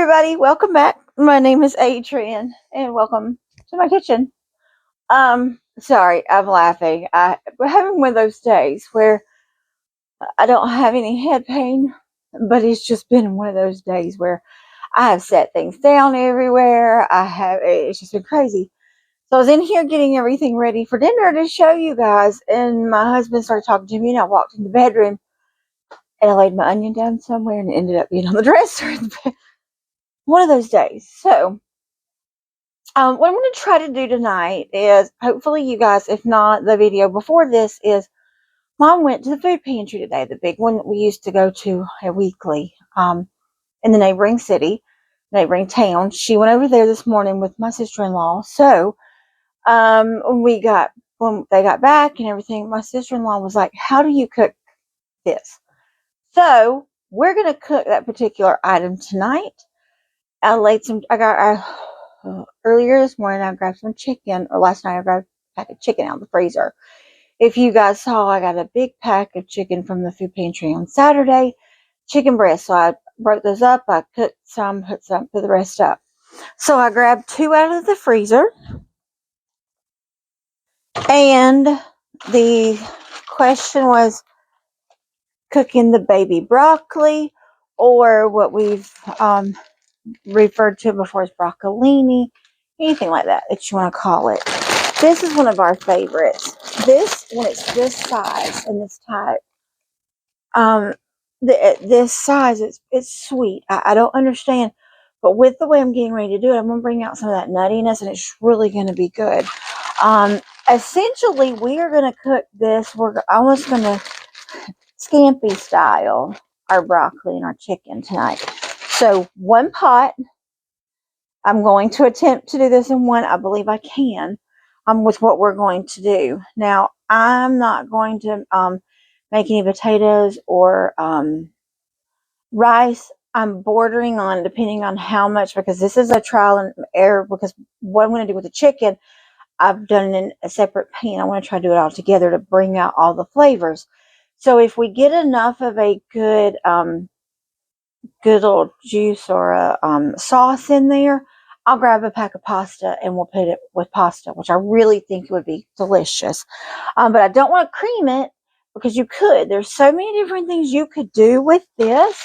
everybody, welcome back. My name is Adrian and welcome to my kitchen. Sorry, I'm laughing. We're having one of those days where I don't have any head pain, but it's just been one of those days where I have set things down everywhere. It's just been crazy. So I was in here getting everything ready for dinner to show you guys, and my husband started talking to me, and I walked in the bedroom and I laid my onion down somewhere and it ended up being on the dresser in the bed. One of those days. So what I'm going to try to do tonight is, hopefully you guys, if not the video before this, is Mom went to the food pantry today, the big one that we used to go to weekly in the neighboring city, neighboring town. She went over there this morning with my sister-in-law. So when they got back and everything, my sister-in-law was like, how do you cook this? So we're going to cook that particular item tonight. Earlier this morning, I grabbed some chicken, or last night I grabbed a pack of chicken out of the freezer. If you guys saw, I got a big pack of chicken from the food pantry on Saturday, chicken breast. So I broke those up, I cooked some, put the rest up. So I grabbed 2 out of the freezer, and the question was cooking the baby broccoli, or what we've referred to before as broccolini, anything like that you want to call it. This is one of our favorites. This, when it's this size and this type, this size, it's sweet. I don't understand, but with the way I'm getting ready to do it, I'm going to bring out some of that nuttiness, and it's really going to be good. Essentially, we are going to cook this. We're almost going to scampi style our broccoli and our chicken tonight. So 1 pot. I'm going to attempt to do this in one. I believe I can with what we're going to do. Now, I'm not going to make any potatoes or rice. I'm bordering on, depending on how much, because this is a trial and error, because what I'm going to do with the chicken, I've done it in a separate pan. I want to try to do it all together to bring out all the flavors. So if we get enough of a good little juice or a sauce in there, I'll grab a pack of pasta and we'll put it with pasta, which I really think would be delicious. But I don't want to cream it, because you could. There's so many different things you could do with this.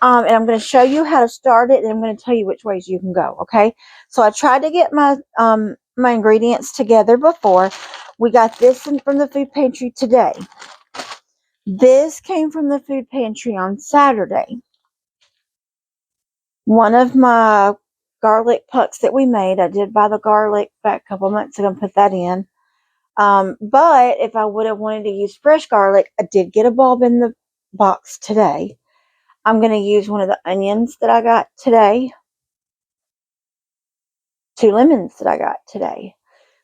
And I'm going to show you how to start it, and I'm going to tell you which ways you can go. Okay. So I tried to get my my ingredients together before. We got this from the food pantry today. This came from the food pantry on Saturday. One of my garlic pucks that we made, I did buy the garlic back a couple months ago and put that in. But if I would have wanted to use fresh garlic, I did get a bulb in the box today. I'm going to use one of the onions that I got today. 2 lemons that I got today.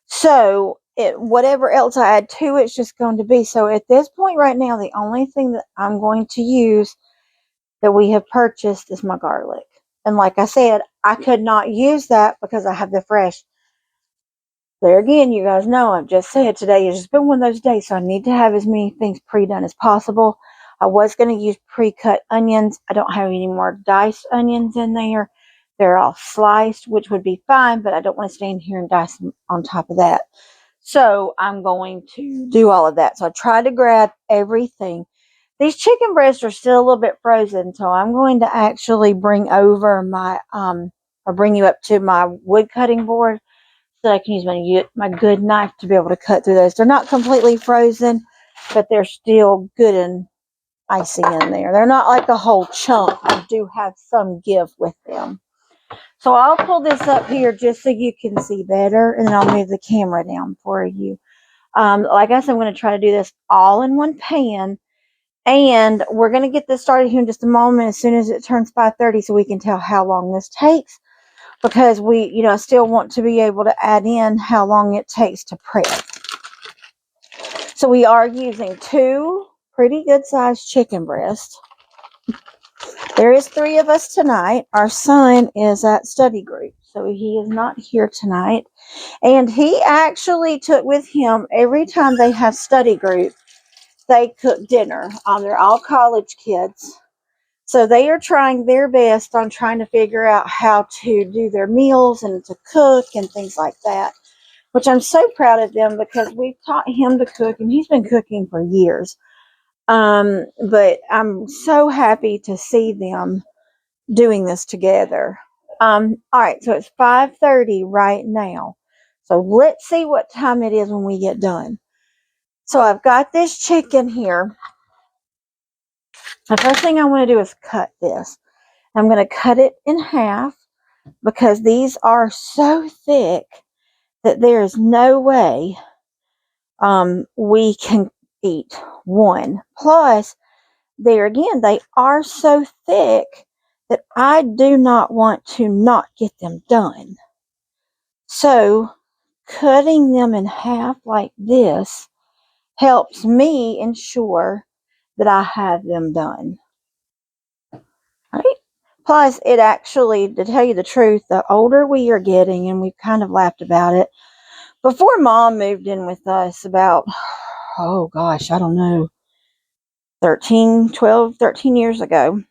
So whatever else I add to it's just going to be. So at this point right now, the only thing that I'm going to use that we have purchased is my garlic. And like I said, I could not use that because I have the fresh. There again, you guys know, I've just said today has just been one of those days, so I need to have as many things pre-done as possible. I was going to use pre-cut onions. I don't have any more diced onions in there. They're all sliced, which would be fine, but I don't want to stand here and dice them on top of that. So I'm going to do all of that. So I tried to grab everything. These chicken breasts are still a little bit frozen, so I'm going to actually bring over my, or bring you up to my wood cutting board so that I can use my good knife to be able to cut through those. They're not completely frozen, but they're still good and icy in there. They're not like a whole chunk. I do have some give with them. So I'll pull this up here just so you can see better, and then I'll move the camera down for you. Like I said, I'm going to try to do this all in one pan. And we're going to get this started here in just a moment as soon as it turns 5:30, so we can tell how long this takes. Because I still want to be able to add in how long it takes to prep. So we are using 2 pretty good sized chicken breasts. There is 3 of us tonight. Our son is at study group, so he is not here tonight. And he actually took with him, every time they have study group, they cook dinner. They're all college kids. So they are trying their best on trying to figure out how to do their meals and to cook and things like that, which I'm so proud of them because we've taught him to cook and he's been cooking for years. But I'm so happy to see them doing this together. All right, so it's 5:30 right now. So let's see what time it is when we get done. So I've got this chicken here. The first thing I want to do is cut this. I'm going to cut it in half because these are so thick that there is no way we can eat one. Plus, there again, they are so thick that I do not want to not get them done. So, cutting them in half like this helps me ensure that I have them done. Right? Plus, it actually, to tell you the truth, the older we are getting, and we've kind of laughed about it, before Mom moved in with us about, oh gosh, I don't know, 13 years ago,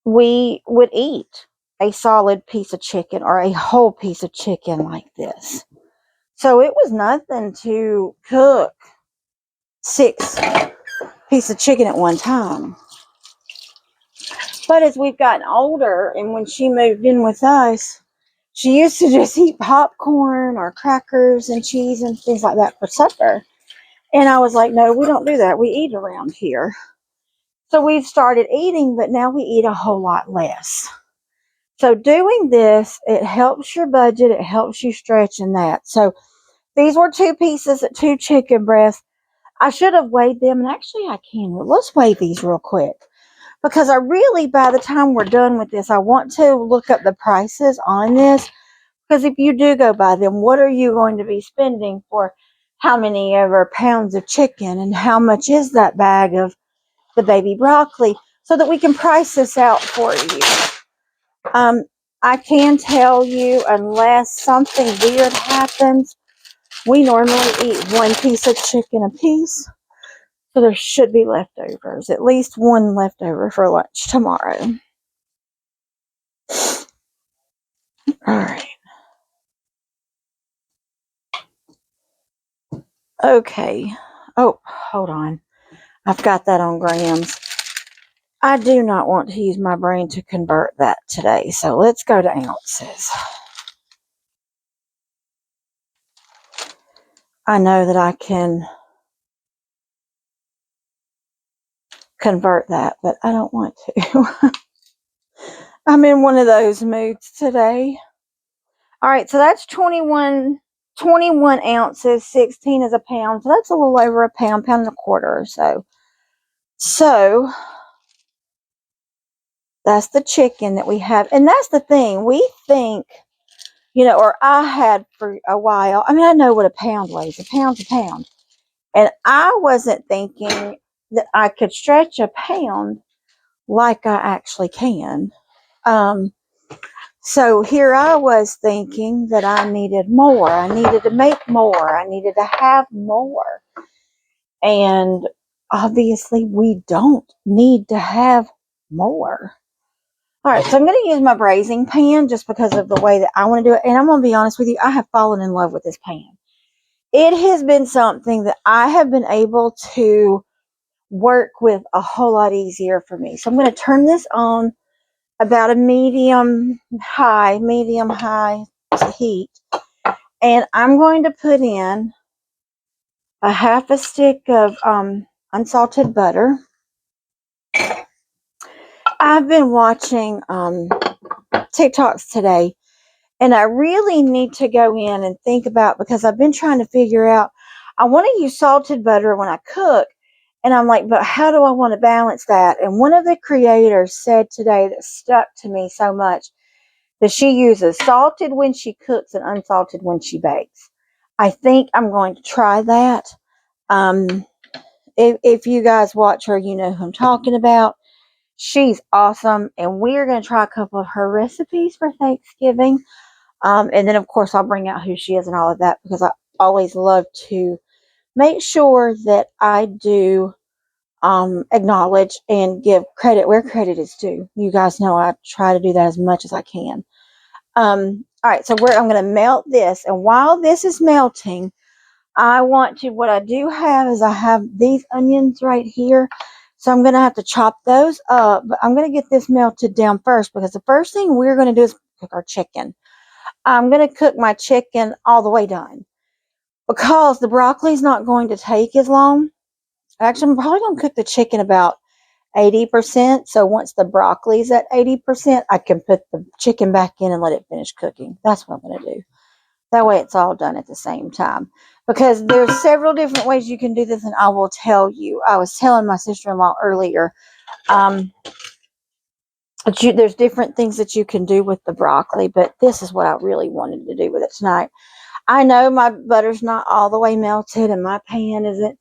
we would eat a solid piece of chicken or a whole piece of chicken like this. So it was nothing to cook 6 pieces of chicken at one time. But as we've gotten older, and when she moved in with us, she used to just eat popcorn or crackers and cheese and things like that for supper. And I was like, no, we don't do that. We eat around here. So we've started eating, but now we eat a whole lot less. So doing this, it helps your budget. It helps you stretch in that. So these were 2 pieces of 2 chicken breasts. I should have weighed them, and actually I can. Well, let's weigh these real quick. Because I really, by the time we're done with this, I want to look up the prices on this. Because if you do go buy them, what are you going to be spending for how many ever pounds of chicken? And how much is that bag of the baby broccoli? So that we can price this out for you. I can tell you, unless something weird happens, we normally eat 1 piece of chicken a piece. So there should be leftovers, at least 1 leftover for lunch tomorrow. All right. Okay. Oh, hold on. I've got that on grams. I do not want to use my brain to convert that today. So let's go to ounces. I know that I can convert that, but I don't want to. I'm in one of those moods today. All right, so that's 21 ounces. 16 is a pound. So that's a little over a pound, pound and a quarter or so. So that's the chicken that we have. And that's the thing. We think, or I had for a while. I mean, I know what a pound weighs. A pound's a pound. And I wasn't thinking that I could stretch a pound like I actually can. So here I was thinking that I needed more. I needed to make more. I needed to have more. And obviously, we don't need to have more. All right, so I'm going to use my braising pan just because of the way that I want to do it. And I'm going to be honest with you, I have fallen in love with this pan. It has been something that I have been able to work with a whole lot easier for me. So I'm going to turn this on about a medium high heat. And I'm going to put in a half a stick of unsalted butter. I've been watching TikToks today, and I really need to go in and think about, because I've been trying to figure out, I want to use salted butter when I cook, and I'm like, but how do I want to balance that? And one of the creators said today that stuck to me so much, that she uses salted when she cooks and unsalted when she bakes. I think I'm going to try that. If you guys watch her, you know who I'm talking about. She's awesome, and we're going to try a couple of her recipes for Thanksgiving. And then, of course, I'll bring out who she is and all of that, because I always love to make sure that I do acknowledge and give credit where credit is due. You guys know I try to do that as much as I can. All right, so I'm going to melt this, and while this is melting, what I do have is I have these onions right here. So I'm going to have to chop those up, but I'm going to get this melted down first, because the first thing we're going to do is cook our chicken. I'm going to cook my chicken all the way done, because the broccoli is not going to take as long. Actually, I'm probably going to cook the chicken about 80%. So once the broccoli's at 80%, I can put the chicken back in and let it finish cooking. That's what I'm going to do. That way it's all done at the same time. Because there's several different ways you can do this, and I will tell you. I was telling my sister-in-law earlier, there's different things that you can do with the broccoli, but this is what I really wanted to do with it tonight. I know my butter's not all the way melted, and my pan isn't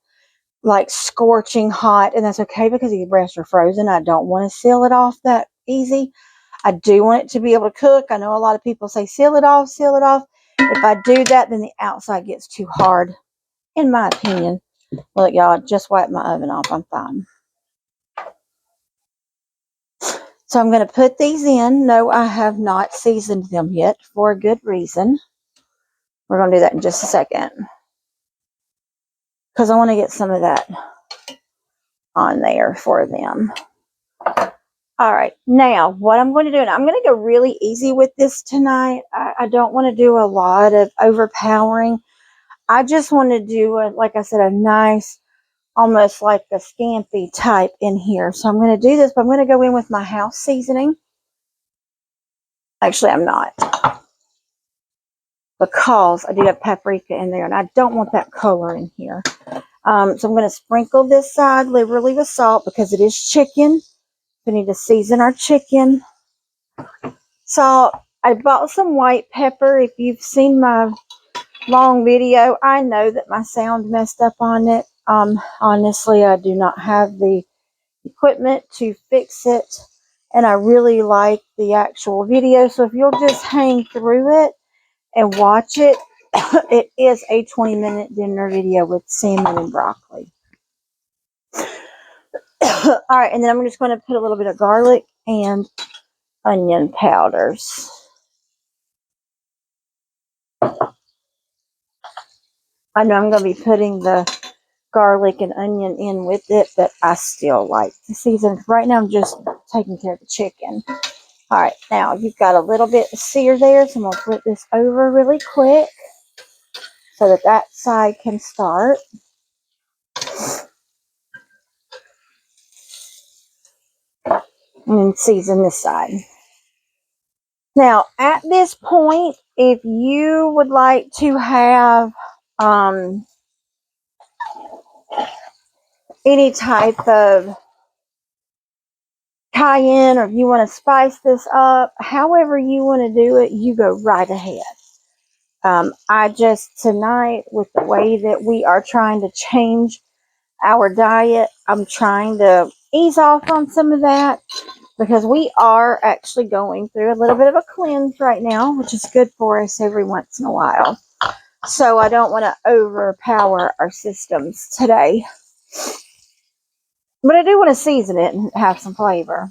like scorching hot, and that's okay because these breasts are frozen. I don't want to seal it off that easy. I do want it to be able to cook. I know a lot of people say seal it off, seal it off. If I do that, then the outside gets too hard, in my opinion. Look, y'all, I just wiped my oven off. I'm fine. So I'm going to put these in. No, I have not seasoned them yet, for a good reason. We're going to do that in just a second, because I want to get some of that on there for them. All right, now what I'm going to do, and I'm going to go really easy with this tonight. I don't want to do a lot of overpowering. I just want to do, like I said, a nice, almost like a scampi type in here. So I'm going to do this, but I'm going to go in with my house seasoning. Actually, I'm not, because I do have paprika in there, and I don't want that color in here. So I'm going to sprinkle this side liberally with salt, because it is chicken. We need to season our chicken. Salt. I bought some white pepper. If you've seen my long video, I know that my sound messed up on it. Honestly, I do not have the equipment to fix it, and I really like the actual video. So if you'll just hang through it and watch it, it is a 20-minute dinner video with salmon and broccoli. All right, and then I'm just going to put a little bit of garlic and onion powders. I know I'm going to be putting the garlic and onion in with it, but I still like to season. Right now, I'm just taking care of the chicken. All right, now you've got a little bit of sear there, so I'm going to flip this over really quick so that that side can start. And season this side. Now, at this point, if you would like to have any type of cayenne, or if you want to spice this up, however you want to do it, you go right ahead. I just, tonight, with the way that we are trying to change our diet, I'm trying to ease off on some of that, because we are actually going through a little bit of a cleanse right now, which is good for us every once in a while. So I don't want to overpower our systems today. But I do want to season it and have some flavor.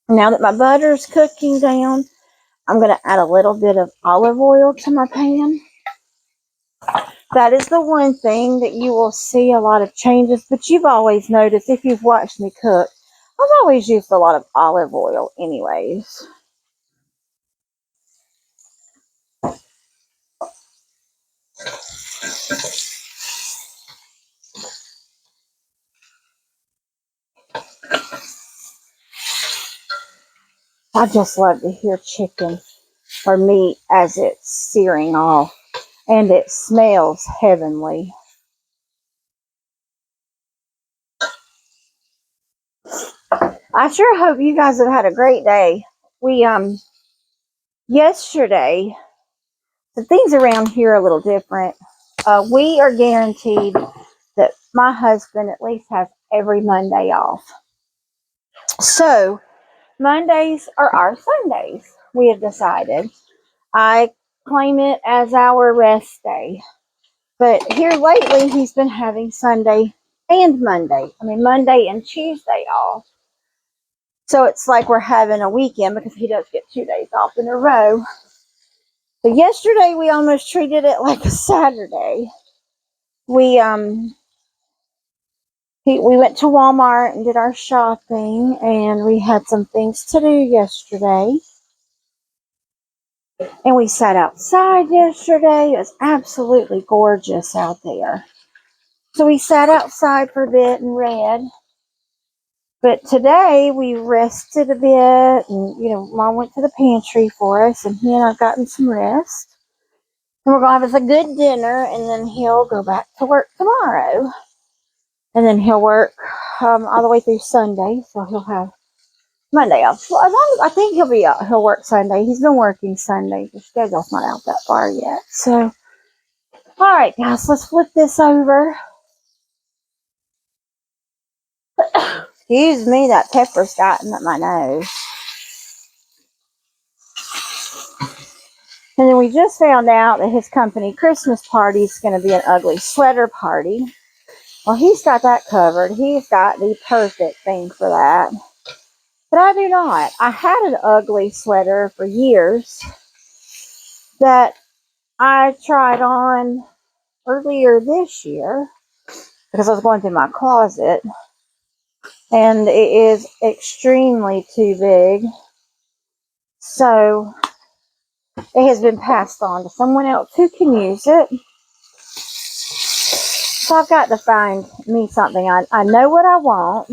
Now that my butter's cooking down, I'm going to add a little bit of olive oil to my pan. That is the one thing that you will see a lot of changes, but you've always noticed, if you've watched me cook, I've always used a lot of olive oil anyways. I just love to hear chicken or meat as it's searing off, and it smells heavenly. I sure hope you guys have had a great day. We yesterday, the things around here are a little different. We are guaranteed that my husband at least has every Monday off. So Mondays are our Sundays, we have decided. I claim it as our rest day. But here lately, he's been having Sunday and Monday. I mean, Monday and Tuesday off. So it's like we're having a weekend because he does get 2 days off in a row. But yesterday we almost treated it like a Saturday. We we went to Walmart and did our shopping, and we had some things to do yesterday. And we sat outside yesterday. It was absolutely gorgeous out there. So we sat outside for a bit and read. But today we rested a bit, and Mom went to the pantry for us, and he and I've gotten some rest. And we're gonna have us a good dinner, and then he'll go back to work tomorrow. And then he'll work all the way through Sunday, so he'll have Monday off. Well, as long as I think he'll work Sunday. He's been working Sunday. The schedule's not out that far yet. So, all right, guys, let's flip this over. Excuse me, that pepper's gotten up my nose. And then we just found out that his company Christmas party is going to be an ugly sweater party. Well, he's got that covered. He's got the perfect thing for that. But I do not. I had an ugly sweater for years that I tried on earlier this year because I was going through my closet, and it is extremely too big. So it has been passed on to someone else who can use it. So I've got to find me something. I know what I want.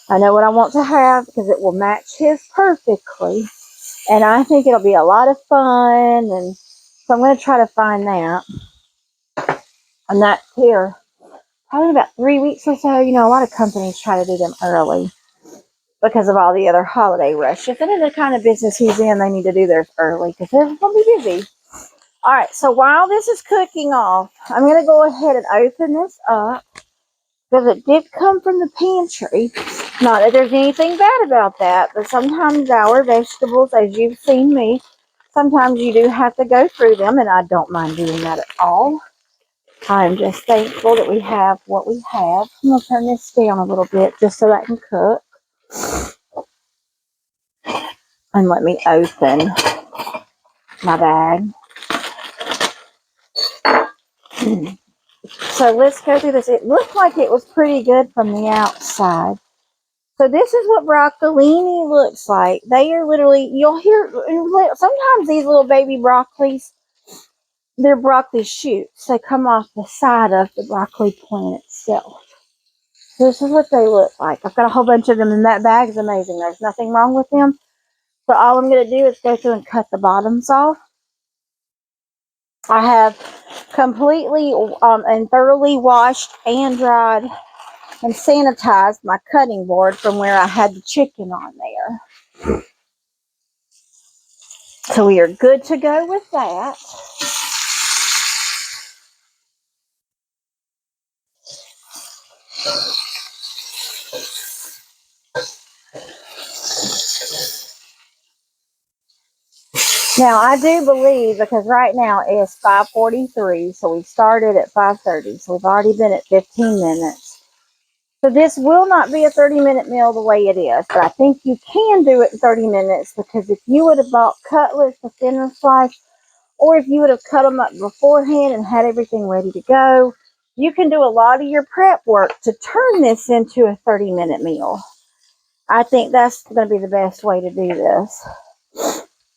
I know what I want to have because it will match his perfectly. And I think it'll be a lot of fun. And so I'm going to try to find that. And that's here probably about 3 weeks or so. A lot of companies try to do them early because of all the other holiday rushes. And in the kind of business he's in, they need to do theirs early because they're going to be busy. All right, so while this is cooking off, I'm going to go ahead and open this up because it did come from the pantry. Not that there's anything bad about that, but sometimes our vegetables, as you've seen me, sometimes you do have to go through them, and I don't mind doing that at all. I'm just thankful that we have what we have. I'm going to turn this down a little bit just so that I can cook. And let me open my bag. So let's go through this. It looked like it was pretty good from the outside. So this is what broccolini looks like. They are literally, you'll hear, sometimes these little baby broccolis, they're broccoli shoots. They come off the side of the broccoli plant itself. So this is what they look like. I've got a whole bunch of them, and that bag is amazing. There's nothing wrong with them. So all I'm going to do is go through and cut the bottoms off. I have completely and thoroughly washed and dried and sanitized my cutting board from where I had the chicken on there. So we are good to go with that. Now I do believe, because right now it's 5:43, so we started at 5:30, so we've already been at 15 minutes. So this will not be a 30-minute meal the way it is, but I think you can do it in 30 minutes because if you would have bought cutlets, a thinner slice, or if you would have cut them up beforehand and had everything ready to go, you can do a lot of your prep work to turn this into a 30-minute meal. I think that's going to be the best way to do this.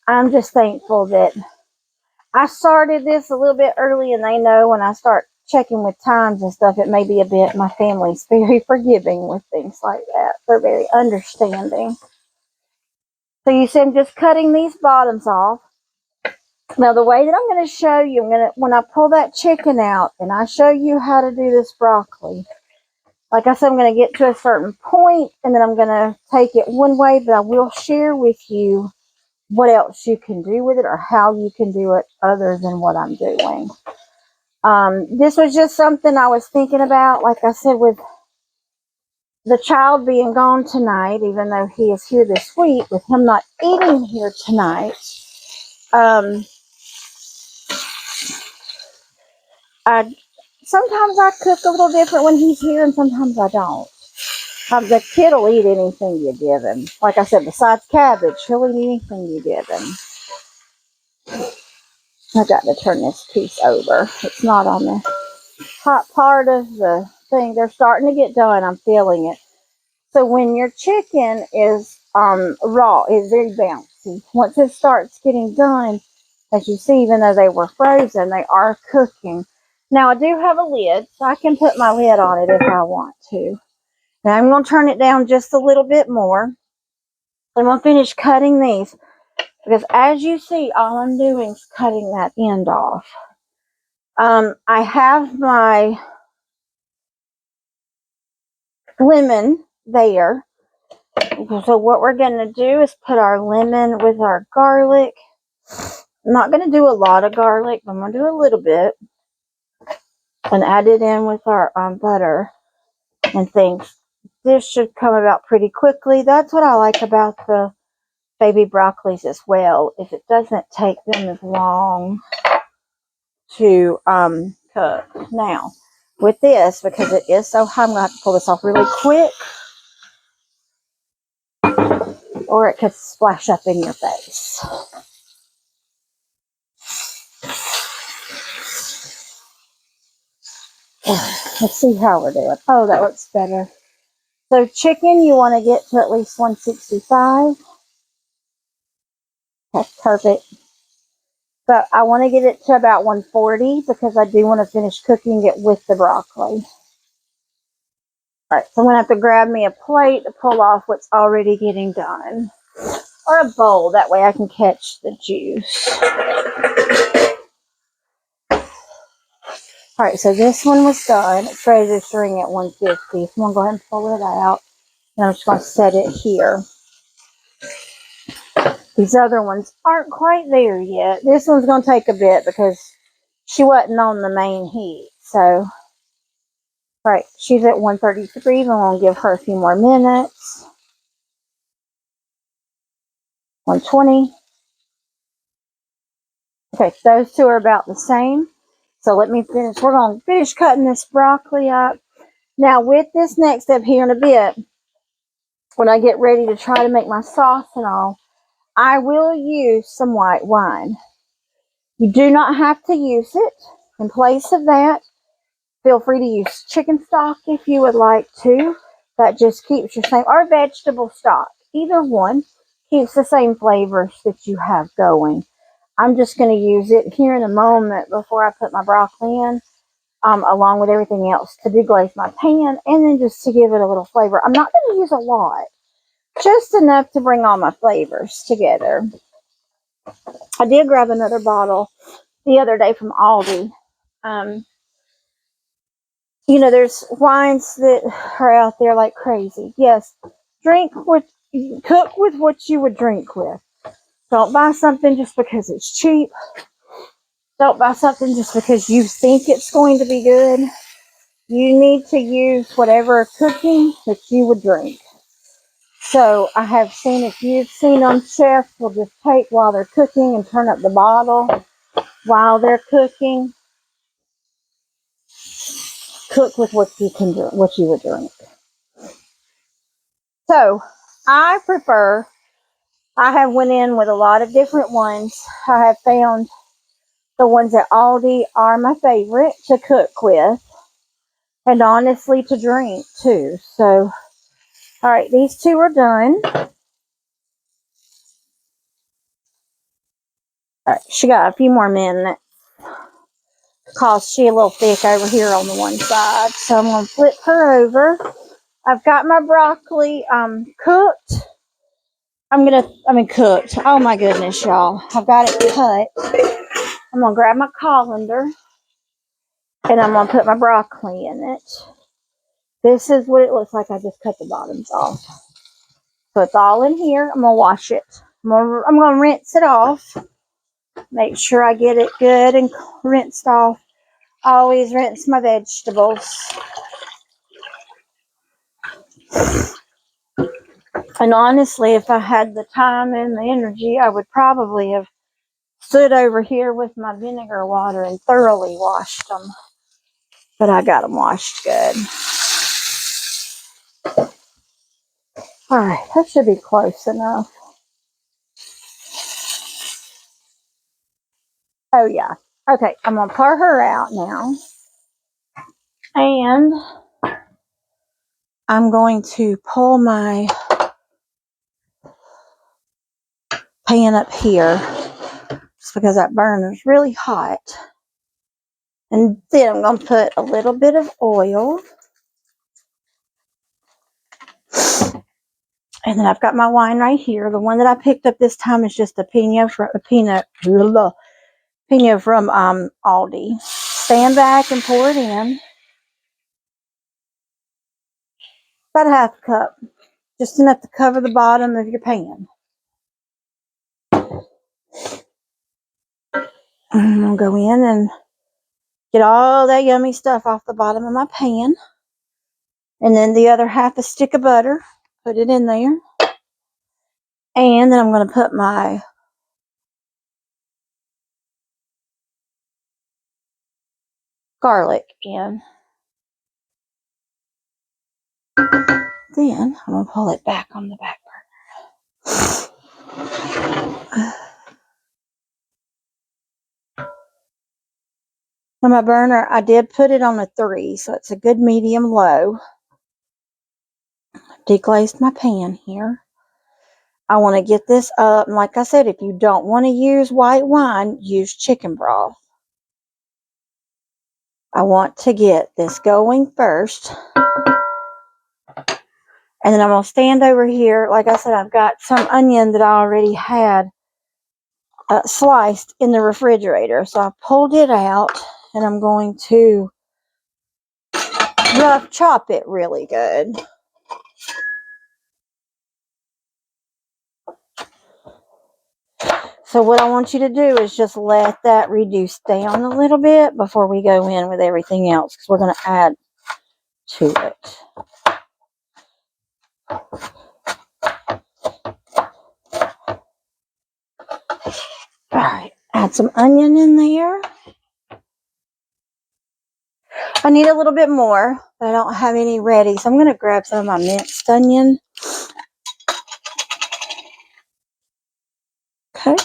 I'm just thankful that I started this a little bit early, and they know when I start checking with times and stuff, it may be a bit, my family's very forgiving with things like that. They're very understanding. So you see I'm just cutting these bottoms off. Now the way that I'm going to show you, when I pull that chicken out and I show you how to do this broccoli, like I said, I'm going to get to a certain point and then I'm going to take it one way, but I will share with you what else you can do with it or how you can do it other than what I'm doing. This was just something I was thinking about, like I said, with the child being gone tonight, even though he is here this week, with him not eating here tonight. I sometimes I cook a little different when he's here, and sometimes I don't. The kid will eat anything you give him. Like I said, besides cabbage, he'll eat anything you give him. I got to turn this piece over. It's not on the hot part of the thing. They're starting to get done. I'm feeling it. So when your chicken is raw, it's very bouncy. Once it starts getting done, as you see, even though they were frozen, they are cooking. Now I do have a lid, so I can put my lid on it if I want to. Now I'm going to turn it down just a little bit more. I'm going to finish cutting these because as you see, all I'm doing is cutting that end off. I have my lemon there. So what we're going to do is put our lemon with our garlic. I'm not going to do a lot of garlic, but I'm going to do a little bit. And add it in with our butter and things. This should come about pretty quickly. That's what I like about the baby broccolis as well. If it doesn't take them as long to cook. Now, with this, because it is so hot, I'm going to have to pull this off really quick, or it could splash up in your face. Let's see how we're doing. Oh, that looks better. So chicken, you want to get to at least 165. That's perfect. But I want to get it to about 140 because I do want to finish cooking it with the broccoli. Alright, so I'm going to have to grab me a plate to pull off what's already getting done. Or a bowl, that way I can catch the juice. Alright, so this one was done. It's ready to string at 150. So I'm going to go ahead and pull it out. And I'm just going to set it here. These other ones aren't quite there yet. This one's going to take a bit because she wasn't on the main heat. So, alright, she's at 133. I'm going to give her a few more minutes. 120. Okay, those two are about the same. So let me finish. We're going to finish cutting this broccoli up. Now with this next step here in a bit, when I get ready to try to make my sauce and all, I will use some white wine. You do not have to use it. In place of that, feel free to use chicken stock if you would like to. That just keeps your same, or vegetable stock. Either one keeps the same flavors that you have going. I'm just going to use it here in a moment before I put my broccoli in, along with everything else to deglaze my pan and then just to give it a little flavor. I'm not going to use a lot, just enough to bring all my flavors together. I did grab another bottle the other day from Aldi. You know, there's wines that are out there like crazy. Yes, cook with what you would drink with. Don't buy something just because it's cheap. Don't buy something just because you think it's going to be good. You need to use whatever cooking that you would drink. So I have seen, if you've seen on chefs, will just take while they're cooking and turn up the bottle while they're cooking. Cook with what you can do, what you would drink. So I have went in with a lot of different ones. I have found the ones at Aldi are my favorite to cook with, and honestly to drink too. So, all right, these two are done. All right, she got a few more minutes because she a little thick over here on the one side. So I'm gonna flip her over. I've got my broccoli cooked. Cooked. Oh my goodness, y'all. I've got it cut. I'm gonna grab my colander and I'm gonna put my broccoli in it. This is what it looks like. I just cut the bottoms off. So it's all in here. I'm gonna wash it. I'm gonna rinse it off. Make sure I get it good and rinsed off. I always rinse my vegetables. And honestly, if I had the time and the energy, I would probably have stood over here with my vinegar water and thoroughly washed them. but I got them washed good. All right, that should be close enough. Oh yeah. Okay, I'm gonna pour her out now, and I'm going to pull my pan up here just because that burner is really hot. And then I'm going to put a little bit of oil. And then I've got my wine right here. The one that I picked up this time is just a Pinot from Aldi. Stand back and pour it in. About a half a cup. Just enough to cover the bottom of your pan. I'm going to go in and get all that yummy stuff off the bottom of my pan. And then the other half a stick of butter. Put it in there. And then I'm going to put my garlic in. Then I'm going to pull it back on the back burner. On my burner, I did put it on a 3, so it's a good medium low. Deglazed my pan here. I want to get this up, and like I said, if you don't want to use white wine, use chicken broth. I want to get this going first. And then I'm going to stand over here. Like I said, I've got some onion that I already had sliced in the refrigerator. So I pulled it out, and I'm going to rough chop it really good. So what I want you to do is just let that reduce down a little bit before we go in with everything else, because we're going to add to it. All right, add some onion in there. I need a little bit more, but I don't have any ready, so I'm going to grab some of my minced onion. Okay.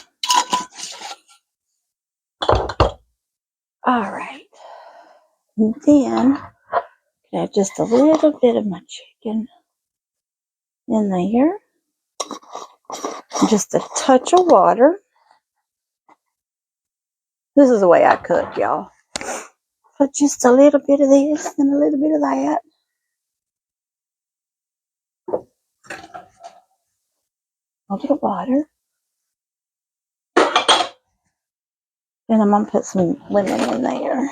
All right. And then add just a little bit of my chicken in there. Just a touch of water. This is the way I cook, y'all. Put just a little bit of this and a little bit of that. A little water. And I'm going to put some lemon in there.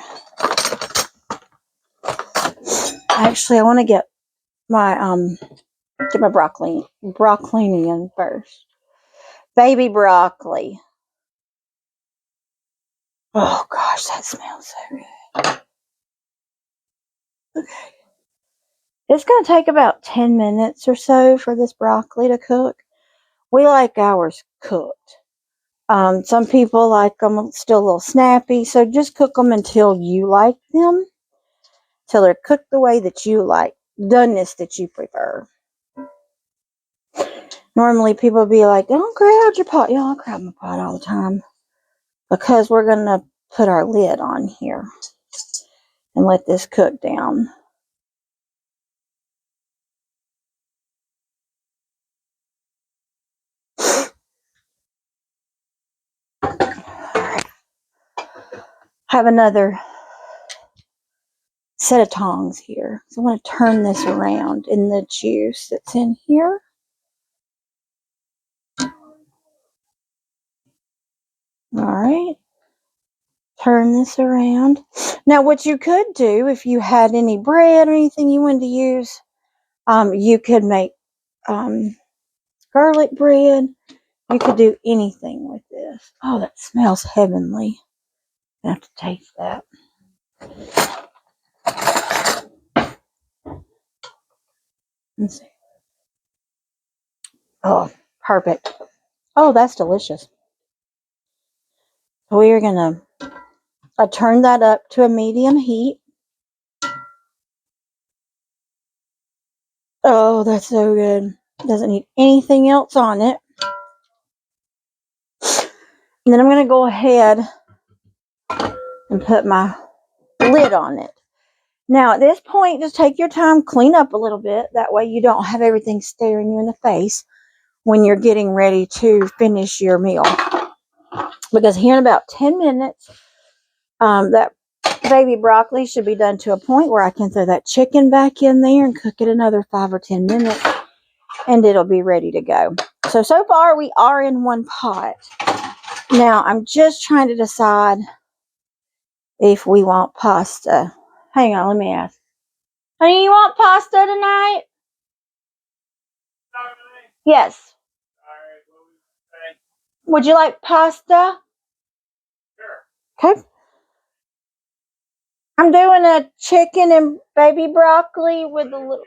Actually, I want to get my broccoli in first. Baby broccoli. Oh gosh, that smells so good. Okay. It's going to take about 10 minutes or so for this broccoli to cook. We like ours cooked. Some people like them still a little snappy, so just cook them until you like them. Till they're cooked the way that you like, doneness that you prefer. Normally people be like, don't crowd your pot. Y'all crowd my pot all the time. Because we're going to put our lid on here and let this cook down. Alright. Have another set of tongs here. So I want to turn this around in the juice that's in here. Alright. Turn this around. Now what you could do if you had any bread or anything you wanted to use, you could make garlic bread. You could do anything with this. Oh, that smells heavenly. I have to taste that. Let's see. Oh, perfect. Oh, that's delicious. We are going to turn that up to a medium heat. Oh, that's so good. Doesn't need anything else on it. And then I'm going to go ahead and put my lid on it. Now, at this point, just take your time, clean up a little bit. That way you don't have everything staring you in the face when you're getting ready to finish your meal. Because here in about 10 minutes, that baby broccoli should be done to a point where I can throw that chicken back in there and cook it another 5 or 10 minutes, and it'll be ready to go. So far we are in one pot. Now I'm just trying to decide if we want pasta. Hang on, let me ask. Honey, you want pasta tonight? Yes. Would you like pasta? Okay. I'm doing a chicken and baby broccoli with a little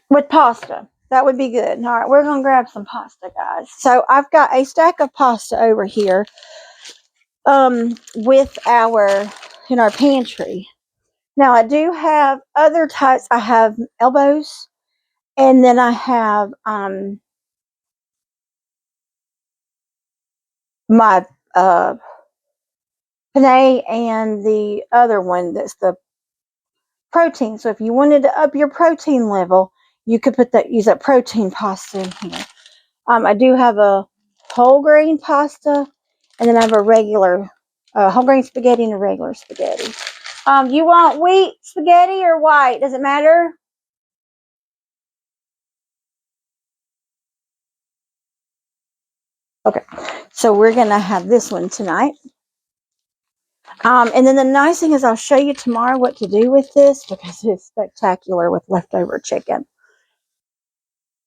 with pasta. That would be good. All right, we're gonna grab some pasta, guys. So I've got a stack of pasta over here, with in our pantry. Now I do have other types. I have elbows, and then I have my penne, and the other one that's the protein. So if you wanted to up your protein level, you could use that protein pasta in here. I do have a whole grain pasta, and then I have a regular whole grain spaghetti and a regular spaghetti. You want wheat spaghetti or white? Does it matter? Okay, so we're gonna have this one tonight. And then the nice thing is I'll show you tomorrow what to do with this, because it's spectacular with leftover chicken.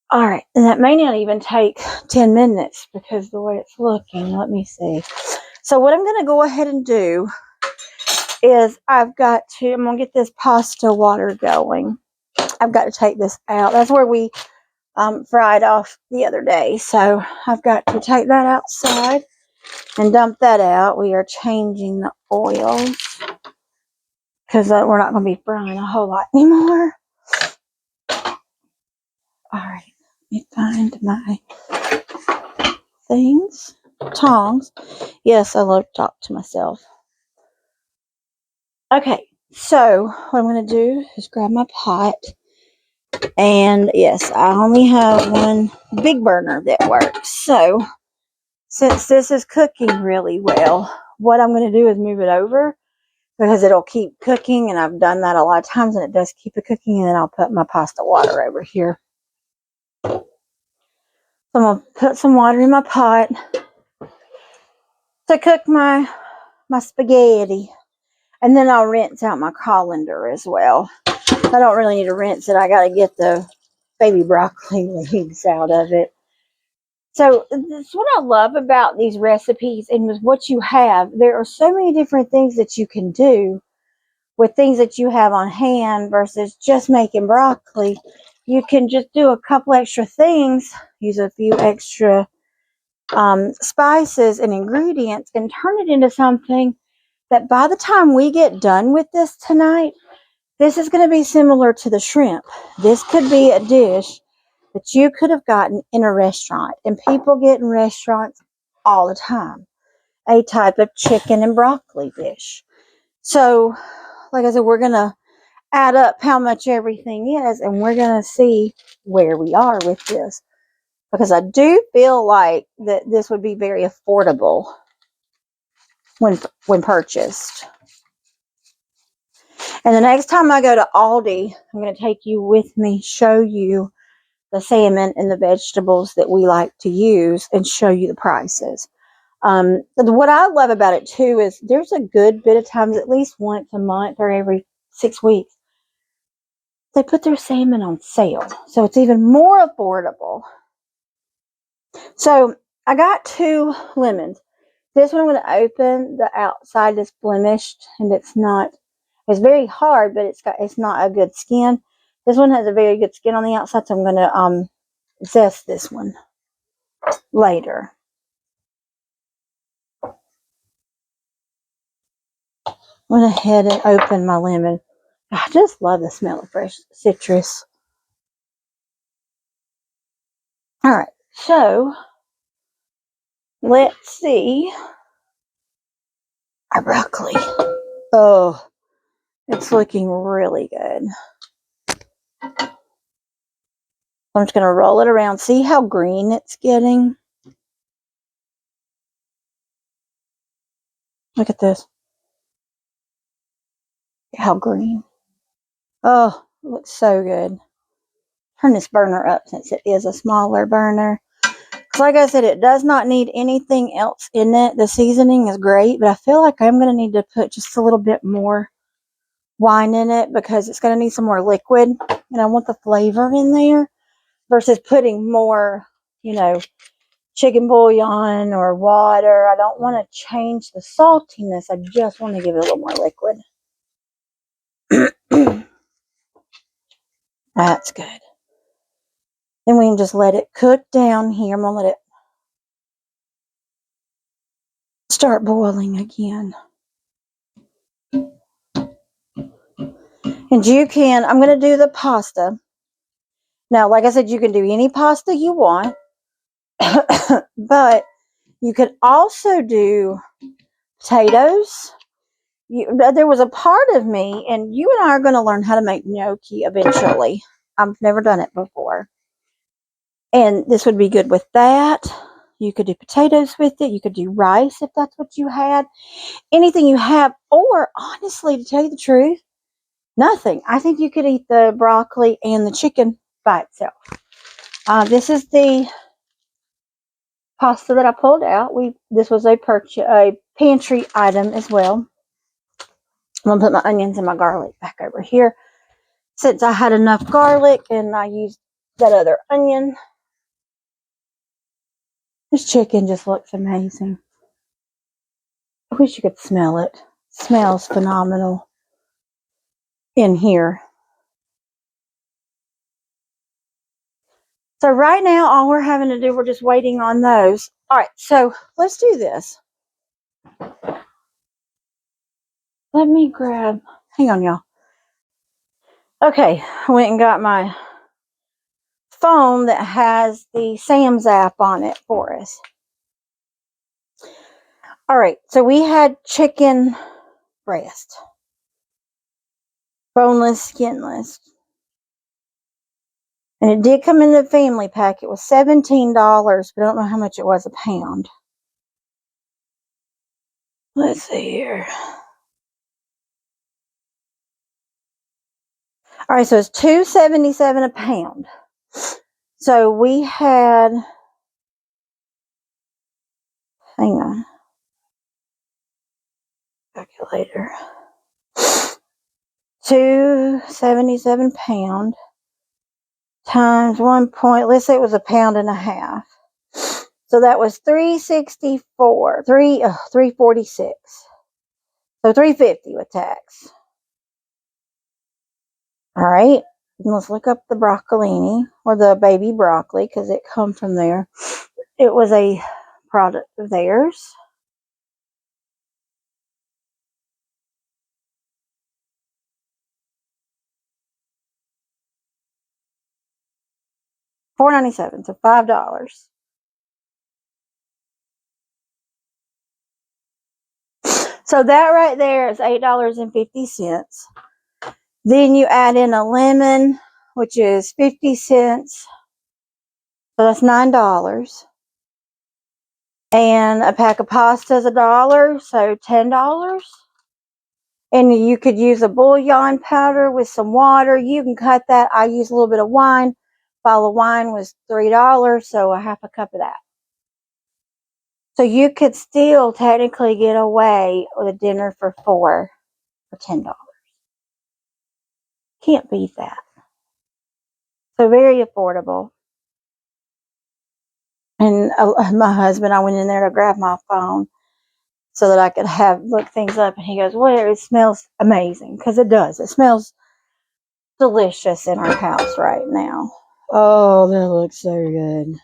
All right, and that may not even take 10 minutes because the way it's looking. Let me see. So what I'm going to go ahead and do is I'm going to get this pasta water going. I've got to take this out. That's where we fried off the other day. So I've got to take that outside and dump that out. We are changing the oils because we're not going to be frying a whole lot anymore. All right, let me find my things. Tongs. Yes, I love to talk to myself. Okay, so what I'm going to do is grab my pot. And yes, I only have one big burner that works. So since this is cooking really well, what I'm going to do is move it over, because it'll keep cooking. And I've done that a lot of times, and it does keep it cooking. And then I'll put my pasta water over here. So I'm going to put some water in my pot to cook my spaghetti. And then I'll rinse out my colander as well. I don't really need to rinse it. I got to get the baby broccoli leaves out of it. So that's what I love about these recipes and with what you have. There are so many different things that you can do with things that you have on hand versus just making broccoli. You can just do a couple extra things, use a few extra spices and ingredients, and turn it into something that by the time we get done with this tonight, this is going to be similar to the shrimp. This could be a dish that you could have gotten in a restaurant, and people get in restaurants all the time. A type of chicken and broccoli dish. So, like I said, we're going to add up how much everything is, and we're going to see where we are with this. Because I do feel like that this would be very affordable when purchased. And the next time I go to Aldi, I'm going to take you with me, show you the salmon and the vegetables that we like to use, and show you the prices. What I love about it too is there's a good bit of times, at least once a month or every 6 weeks, they put their salmon on sale. So it's even more affordable. So I got 2 lemons. This one I'm going to open. The outside is blemished, and it's very hard, but it's not a good skin. This one has a very good skin on the outside, so I'm going to zest this one later. Went ahead and opened my lemon. I just love the smell of fresh citrus. All right, so let's see our broccoli. Oh, it's looking really good. I'm just going to roll it around. See how green it's getting? Look at this. How green. Oh, it looks so good. Turn this burner up since it is a smaller burner. Like I said, it does not need anything else in it. The seasoning is great, but I feel like I'm going to need to put just a little bit more wine in it because it's going to need some more liquid, and I want the flavor in there versus putting more, chicken bouillon or water. I don't want to change the saltiness. I just want to give it a little more liquid. That's good. Then we can just let it cook down here. I'm going to let it start boiling again. And I'm going to do the pasta. Now, like I said, you can do any pasta you want, but you could also do potatoes. There was a part of me, and you and I are going to learn how to make gnocchi eventually. I've never done it before. And this would be good with that. You could do potatoes with it. You could do rice if that's what you had. Anything you have. Or, honestly, to tell you the truth, nothing. I think you could eat the broccoli and the chicken by itself. This is the pasta that I pulled out. This was a pantry item as well. I'm gonna put my onions and my garlic back over here. Since I had enough garlic and I used that other onion. This chicken just looks amazing. I wish you could smell it. It smells phenomenal in here. So right now, all we're having to do, we're just waiting on those. All right, so let's do this. Let me hang on, y'all. Okay, I went and got my phone that has the Sam's app on it for us. All right, so we had chicken breast, boneless, skinless, and it did come in the family pack. It was $17, but I don't know how much it was a pound. Let's see here. All right, so it's $2.77 a pound. So we had, hang on, calculator. 2.77 pound times 1 point. Let's say it was a pound and a half. So that was 364, 346. So 350 with tax. All right. Let's look up the broccolini or the baby broccoli because it come from there. It was a product of theirs. $4.97, so $5. So that right there is $8.50. Then you add in a lemon, which is 50 cents. So that's $9. And a pack of pasta is $1, so $10. And you could use a bouillon powder with some water. You can cut that. I use a little bit of wine. Bottle of wine was $3, so a half a cup of that. So you could still technically get away with a dinner for $4 for $10. Can't beat that. So very affordable. And my husband, I went in there to grab my phone so that I could look things up. And he goes, well, it smells amazing. Because it does. It smells delicious in our house right now. Oh, that looks so good.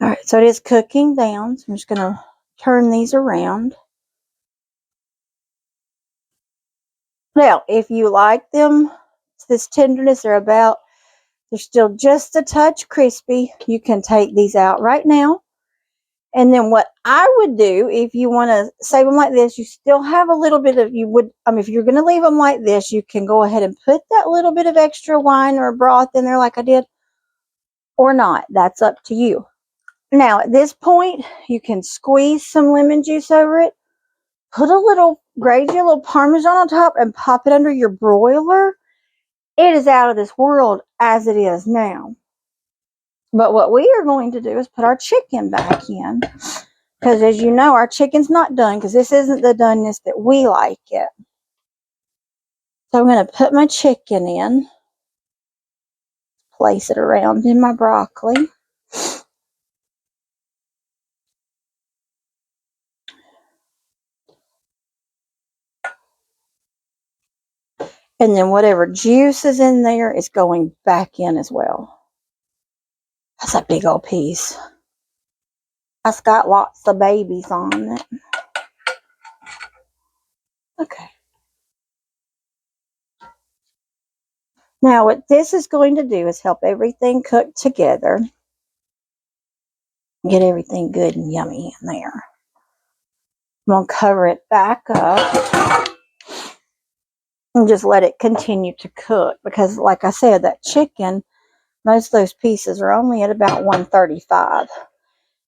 All right, so it is cooking down. So I'm just going to turn these around. Now, if you like them, this tenderness they're still just a touch crispy, you can take these out right now. And then what I would do, if you want to save them like this, you still have a little bit of, if you're going to leave them like this, you can go ahead and put that little bit of extra wine or broth in there like I did, or not. That's up to you. Now, at this point, you can squeeze some lemon juice over it, put grate a little Parmesan on top, and pop it under your broiler. It is out of this world as it is now. But what we are going to do is put our chicken back in. Because as you know, our chicken's not done, because this isn't the doneness that we like it. So I'm going to put my chicken in, place it around in my broccoli. And then whatever juice is in there is going back in as well. That's a big old piece. It's got lots of babies on it. Okay. Now what this is going to do is help everything cook together. Get everything good and yummy in there. I'm going to cover it back up and just let it continue to cook, because like I said, that chicken, most of those pieces are only at about 135.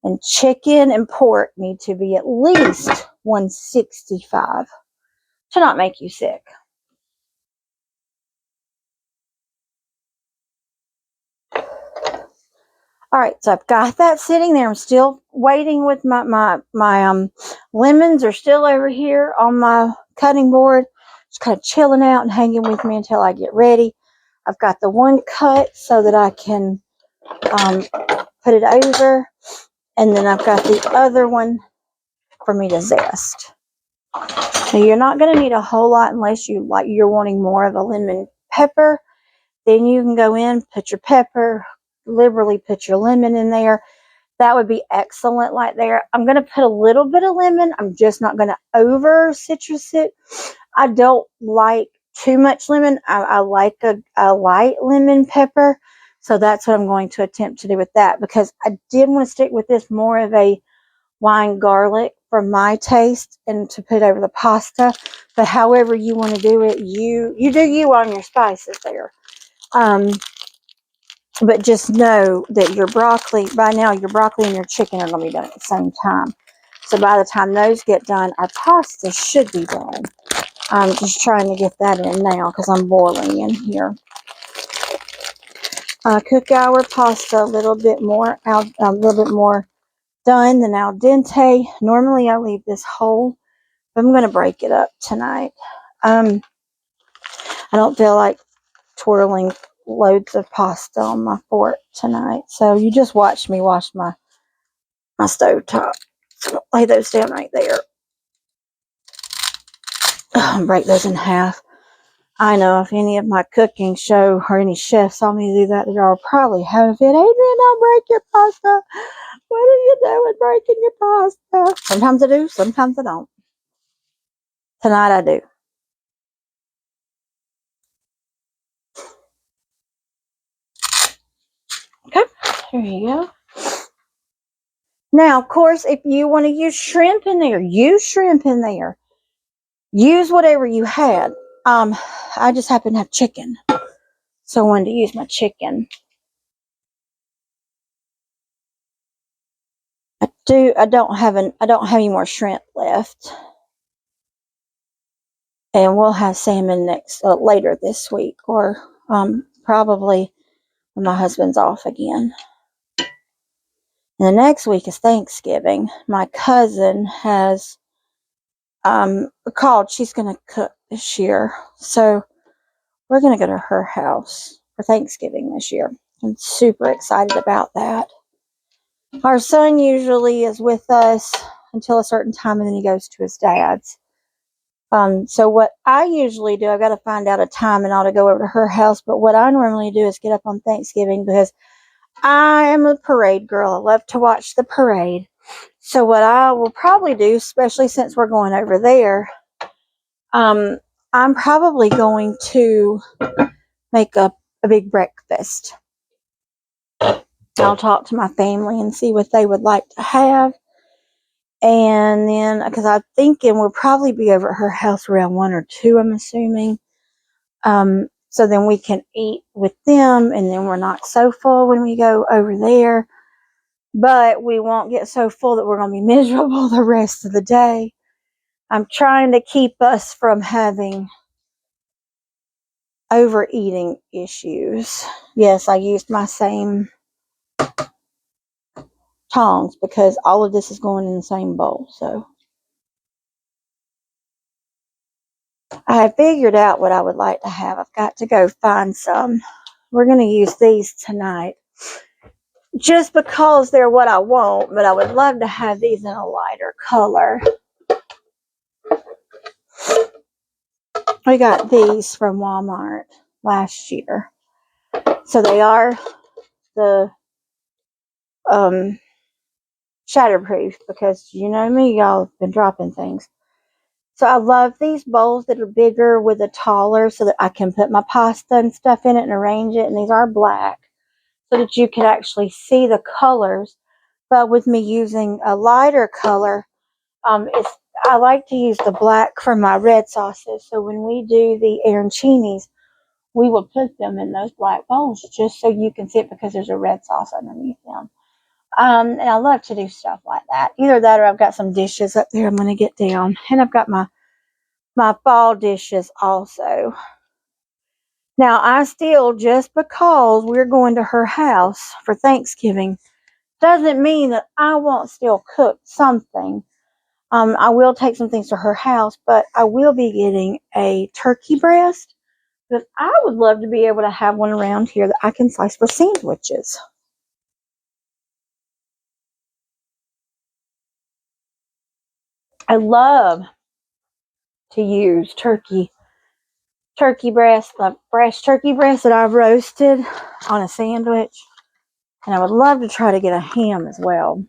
And chicken and pork need to be at least 165 to not make you sick. All right, so I've got that sitting there. I'm still waiting with my lemons are still over here on my cutting board. Just kind of chilling out and hanging with me until I get ready. I've got the one cut so that I can put it over. And then I've got the other one for me to zest. Now, you're not going to need a whole lot unless you're wanting more of a lemon pepper. Then you can go in, put your pepper, liberally put your lemon in there. That would be excellent right there. I'm going to put a little bit of lemon. I'm just not going to over citrus it. I don't like too much lemon. I like a light lemon pepper. So that's what I'm going to attempt to do with that, because I did want to stick with this more of a wine garlic for my taste and to put over the pasta. But however you want to do it, you do you on your spices there. But just know that your broccoli, by now your broccoli and your chicken are going to be done at the same time. So by the time those get done, our pasta should be done. I'm just trying to get that in now because I'm boiling in here. Cook our pasta a little bit more done than al dente. Normally I leave this whole, but I'm going to break it up tonight. I don't feel like twirling loads of pasta on my fork tonight, so you just watch me wash my stove top. So lay those down right there. Break those in half. I know if any of my cooking show or any chefs saw me do that, they'll probably have a fit. Adrian, don't break your pasta. What are you doing breaking your pasta? Sometimes I do, sometimes I don't. Tonight I do. Okay, here you go. Now, of course, if you want to use shrimp in there, use shrimp in there. Use whatever you had. I just happen to have chicken, so I wanted to use my chicken. I don't have any more shrimp left, and we'll have salmon later this week, or probably when my husband's off again. And the next week is Thanksgiving. My cousin has called. She's going to cook this year, so we're going to go to her house for Thanksgiving this year. I'm super excited about that. Our son usually is with us until a certain time, and then he goes to his dad's. So what I usually do, I've got to find out a time and ought to go over to her house. But what I normally do is get up on Thanksgiving, because I am a parade girl. I love to watch the parade. So what I will probably do, especially since we're going over there, I'm probably going to make up a big breakfast. I'll talk to my family and see what they would like to have. And then, because I'm thinking we'll probably be over at her house around 1 or 2, I'm assuming. So then we can eat with them, and then we're not so full when we go over there. But we won't get so full that we're going to be miserable the rest of the day. I'm trying to keep us from having overeating issues. Yes, I used my same tongs because all of this is going in the same bowl. So I have figured out what I would like to have. I've got to go find some. We're going to use these tonight just because they're what I want, but I would love to have these in a lighter color. We got these from Walmart last year. So they are the shatterproof because you know me, y'all have been dropping things. So I love these bowls that are bigger with a taller so that I can put my pasta and stuff in it and arrange it. And these are black so that you can actually see the colors. But with me using a lighter color, I like to use the black for my red sauces. So when we do the arancinis, we will put them in those black bowls just so you can see it because there's a red sauce underneath them. And I love to do stuff like that. Either that or I've got some dishes up there I'm going to get down. And I've got my fall dishes also. Now, I still, just because we're going to her house for Thanksgiving, doesn't mean that I won't still cook something. I will take some things to her house, but I will be getting a turkey breast because I would love to be able to have one around here that I can slice for sandwiches. I love to use turkey breast, like fresh turkey breast that I've roasted on a sandwich. And I would love to try to get a ham as well.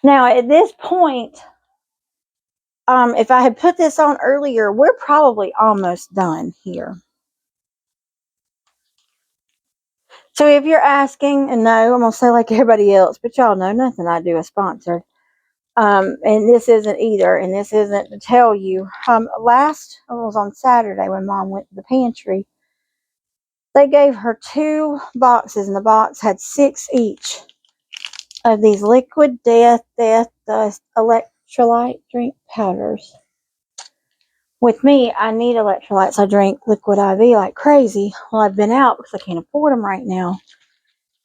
Now, at this point, if I had put this on earlier, we're probably almost done here. So if you're asking, and no, I'm going to say like everybody else, but y'all know nothing I do is sponsored. And this isn't either, and this isn't to tell you. It was on Saturday when Mom went to the pantry. They gave her 2 boxes, and the box had 6 each of these liquid death dust electrolyte drink powders. With me, I need electrolytes. I drink liquid IV like crazy. Well, I've been out because I can't afford them right now.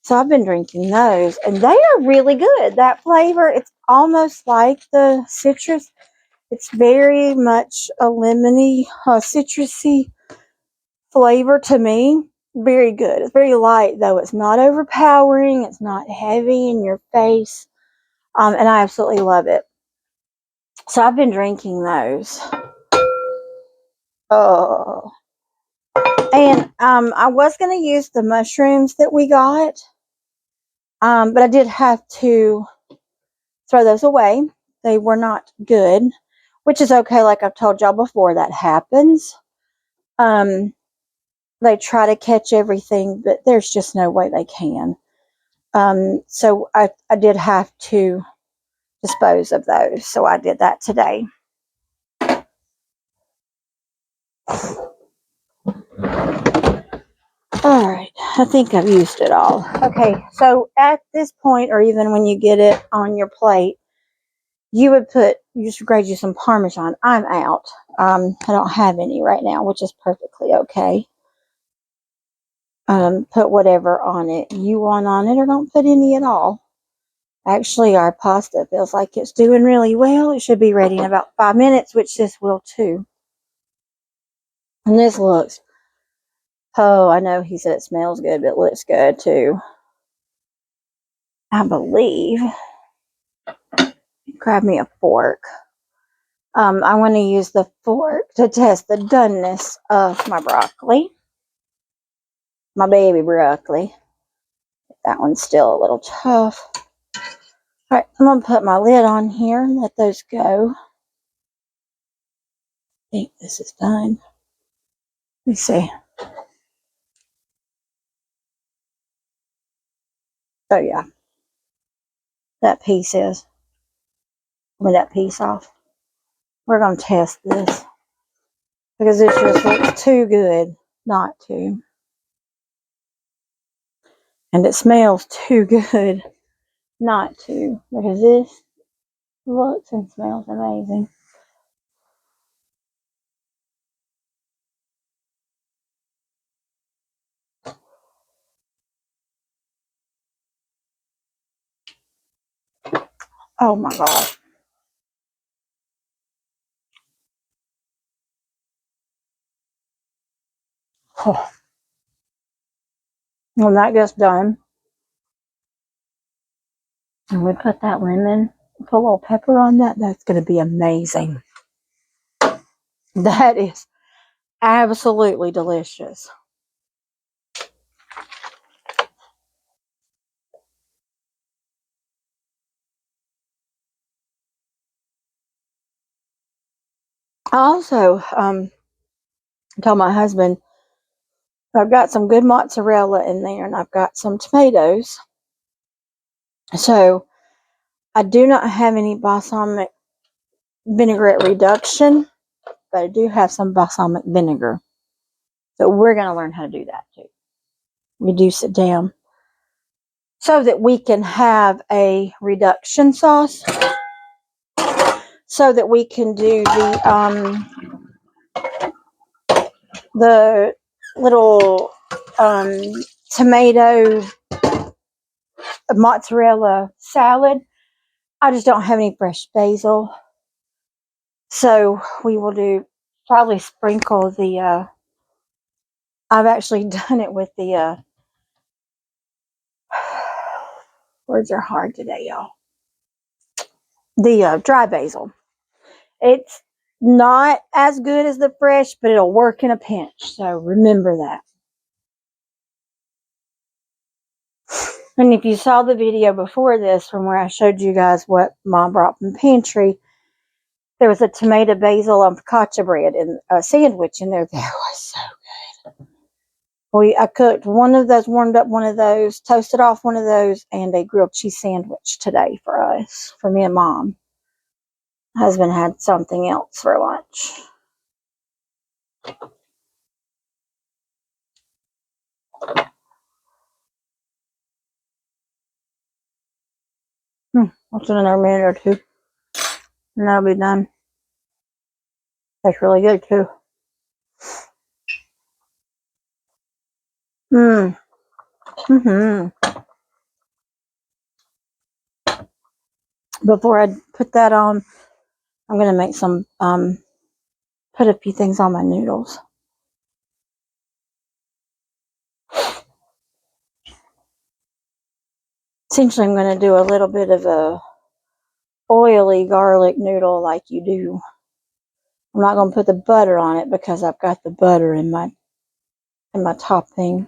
So I've been drinking those, and they are really good. That flavor, it's almost like the citrus. It's very much a lemony, citrusy flavor to me. Very good. It's very light, though. It's not overpowering. It's not heavy in your face. And I absolutely love it. So I've been drinking those. Oh. And I was going to use the mushrooms that we got. But I did have to throw those away. They were not good, which is okay. Like I've told y'all before, that happens. They try to catch everything, but there's just no way they can. So I did have to dispose of those. So I did that today. All right, I think I've used it all. Okay, so at this point, or even when you get it on your plate, you just grade you some Parmesan. I'm out. I don't have any right now, which is perfectly okay. Put whatever on it you want on it, or don't put any at all. Actually, our pasta feels like it's doing really well. It should be ready in about 5 minutes, which this will too. And this looks, oh, I know he said it smells good, but it looks good too. I believe. Grab me a fork. I want to use the fork to test the doneness of my broccoli. My baby broccoli. That one's still a little tough. Alright, I'm going to put my lid on here and let those go. I think this is done. Let me see. Oh yeah, that piece is. With that piece off. We're going to test this because this just looks too good not to. And it smells too good not to, because this looks and smells amazing. Oh my God. Oh. When that gets done, and we put that lemon, put a little pepper on that, that's going to be amazing. That is absolutely delicious. I also told my husband I've got some good mozzarella in there and I've got some tomatoes. So I do not have any balsamic vinaigrette reduction, but I do have some balsamic vinegar. So we're going to learn how to do that too. Reduce it down so that we can have a reduction sauce, so that we can do the little tomato mozzarella salad. I just don't have any fresh basil, so we will do probably sprinkle the I've actually done it with the words are hard today, y'all. The dry basil. It's not as good as the fresh, but it'll work in a pinch. So remember that. And if you saw the video before this from where I showed you guys what Mom brought from the pantry, there was a tomato basil and focaccia bread and a sandwich in there. That was so good. I cooked one of those, warmed up one of those, toasted off one of those, and a grilled cheese sandwich today for us, for me and Mom. Husband had something else for lunch. What's in another minute or two? And that'll be done. That's really good too. Before I put that on, I'm gonna make some put a few things on my noodles. Essentially, I'm gonna do a little bit of a oily garlic noodle like you do. I'm not gonna put the butter on it because I've got the butter in my top thing.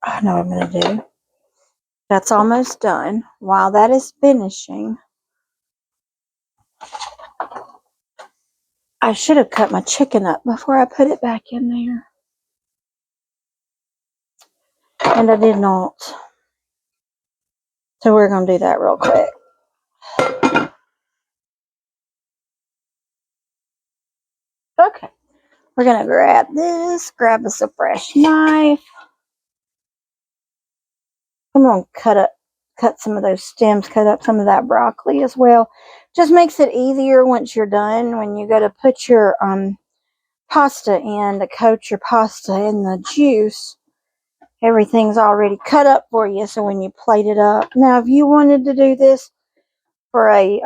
I know what I'm gonna do. That's almost done. While that is finishing, I should have cut my chicken up before I put it back in there. And I did not. So we're going to do that real quick. Okay. We're going to grab this. Grab us a fresh knife. I'm going to cut some of those stems, cut up some of that broccoli as well. Just makes it easier once you're done. When you go to put your pasta in, to coat your pasta in the juice, everything's already cut up for you. So when you plate it up. Now, if you wanted to do this for a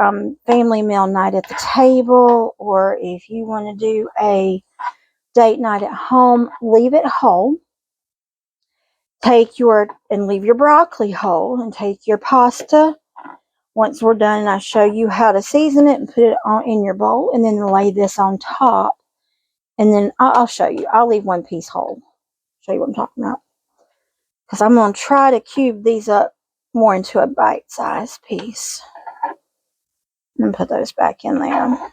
family meal night at the table, or if you want to do a date night at home, leave it whole. Leave your broccoli whole, and take your pasta. Once we're done, I show you how to season it and put it in your bowl, and then lay this on top. And then I'll show you. I'll leave one piece whole. Show you what I'm talking about. Because I'm going to try to cube these up more into a bite-sized piece. And put those back in there.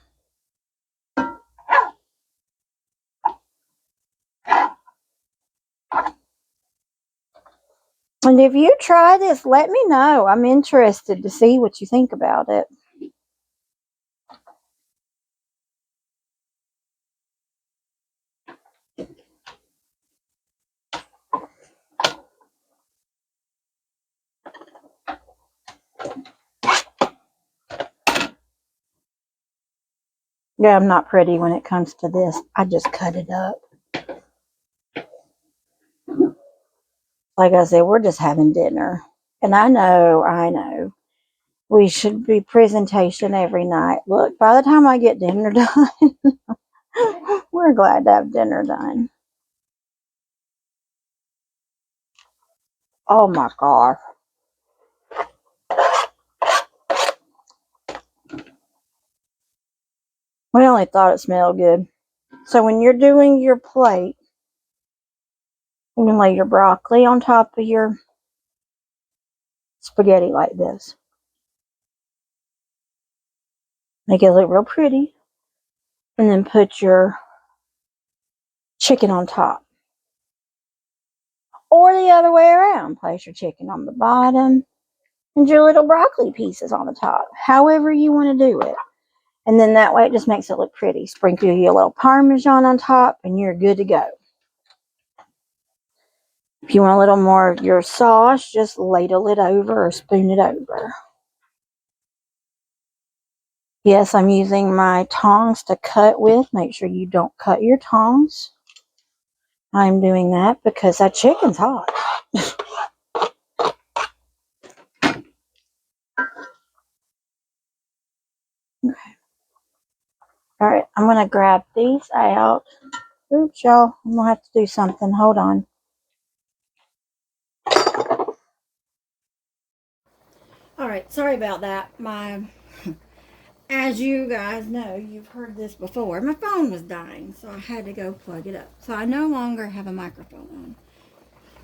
And if you try this, let me know. I'm interested to see what you think about it. Yeah, I'm not pretty when it comes to this. I just cut it up. Like I said, we're just having dinner. And I know. We should be presentation every night. Look, by the time I get dinner done, we're glad to have dinner done. Oh my gosh. We only thought it smelled good. So when you're doing your plate, you can lay your broccoli on top of your spaghetti like this. Make it look real pretty. And then put your chicken on top. Or the other way around. Place your chicken on the bottom and your little broccoli pieces on the top. However you want to do it. And then that way it just makes it look pretty. Sprinkle your little Parmesan on top and you're good to go. If you want a little more of your sauce, just ladle it over or spoon it over. Yes, I'm using my tongs to cut with. Make sure you don't cut your tongs. I'm doing that because that chicken's hot. Okay. All right, I'm going to grab these out. Oops, y'all. I'm going to have to do something. Hold on. All right, sorry about that. As you guys know, you've heard this before. My phone was dying, so I had to go plug it up. So I no longer have a microphone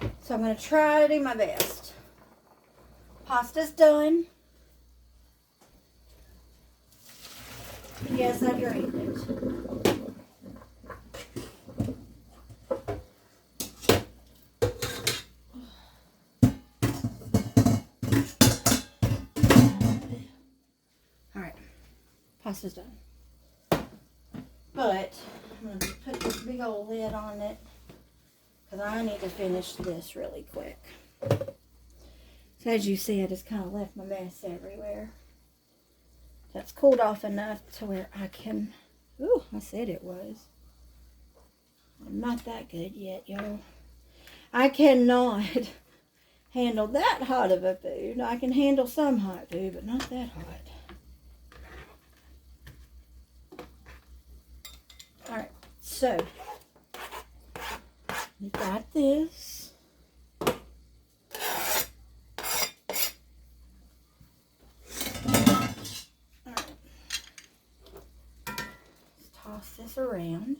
on. So I'm going to try to do my best. Pasta's done. Yes, I drained it. Alright, pasta's done. But I'm going to put this big old lid on it because I need to finish this really quick. So as you see, I just kind of left my mess everywhere. That's cooled off enough to where I can... Ooh, I said it was. I'm not that good yet, y'all. I cannot handle that hot of a food. I can handle some hot food, but not that hot. Alright, so we got this. Alright. Let's toss this around.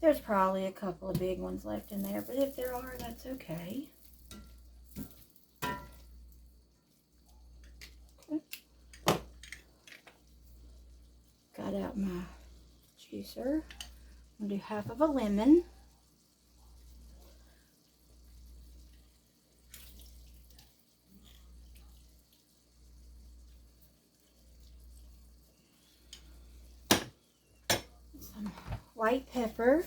There's probably a couple of big ones left in there, but if there are, that's okay. Okay. Got out my juicer. I'm going to do half of a lemon. Some white pepper.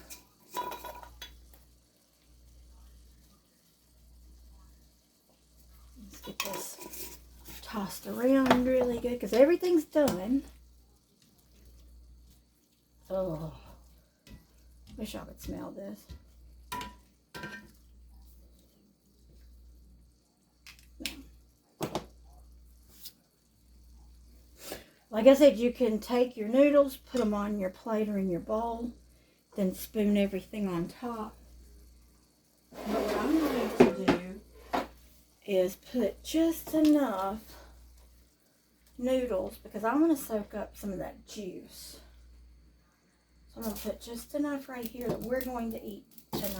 Let's get this tossed around really good because everything's done. Oh, wish I could smell this. Like I said, you can take your noodles, put them on your plate or in your bowl, then spoon everything on top. But what I'm going to do is put just enough noodles because I'm going to soak up some of that juice. So I'm going to put just enough right here that we're going to eat tonight.